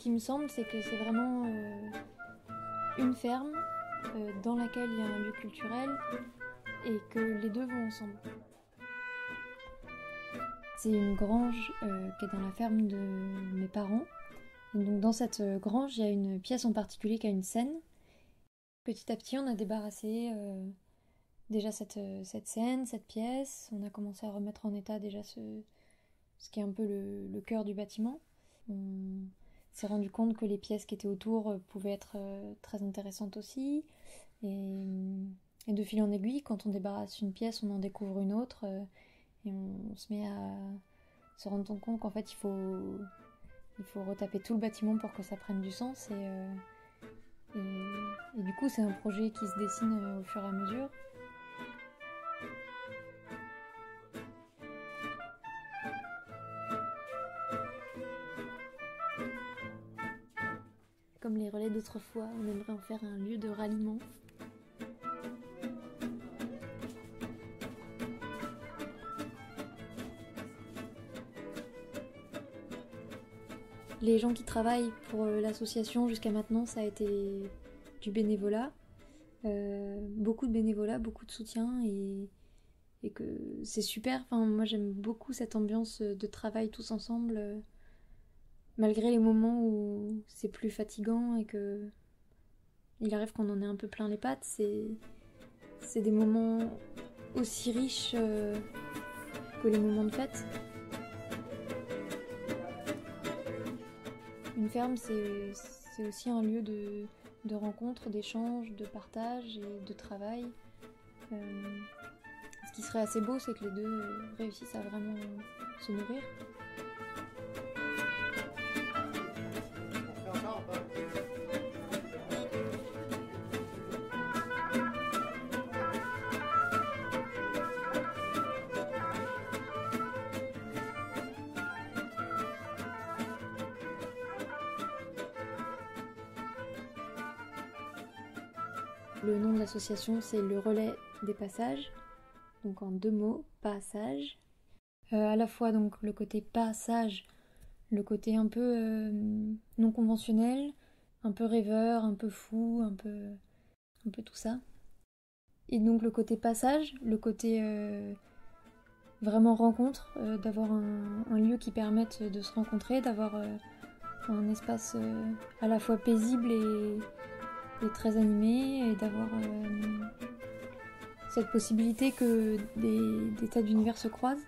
qui me semble, c'est que c'est vraiment une ferme dans laquelle il y a un lieu culturel et que les deux vont ensemble. C'est une grange qui est dans la ferme de mes parents. Et donc dans cette grange, il y a une pièce en particulier qui a une scène. Petit à petit, on a débarrassé déjà cette scène, cette pièce. On a commencé à remettre en état déjà ce qui est un peu le cœur du bâtiment. On s'est rendu compte que les pièces qui étaient autour pouvaient être très intéressantes aussi. Et de fil en aiguille, quand on débarrasse une pièce, on en découvre une autre. Et on se met à se rendre compte qu'en fait, il faut retaper tout le bâtiment pour que ça prenne du sens. Et du coup, c'est un projet qui se dessine au fur et à mesure. Comme les relais d'autrefois, on aimerait en faire un lieu de ralliement. Les gens qui travaillent pour l'association jusqu'à maintenant, ça a été du bénévolat. Beaucoup de bénévolat, beaucoup de soutien et que c'est super. Enfin, moi j'aime beaucoup cette ambiance de travail tous ensemble, malgré les moments où c'est plus fatigant et que il arrive qu'on en ait un peu plein les pattes. C'est des moments aussi riches que les moments de fête. Une ferme, c'est aussi un lieu de rencontre, d'échange, de partage et de travail. Ce qui serait assez beau, c'est que les deux réussissent à vraiment se nourrir. Le nom de l'association, c'est le relais des passages, donc en 2 mots, passage. À la fois donc le côté passage, le côté un peu non conventionnel, un peu rêveur, un peu fou, un peu tout ça. Et donc le côté passage, le côté vraiment rencontre, d'avoir un lieu qui permette de se rencontrer, d'avoir un espace à la fois paisible et très animé, et d'avoir cette possibilité que des tas d'univers se croisent.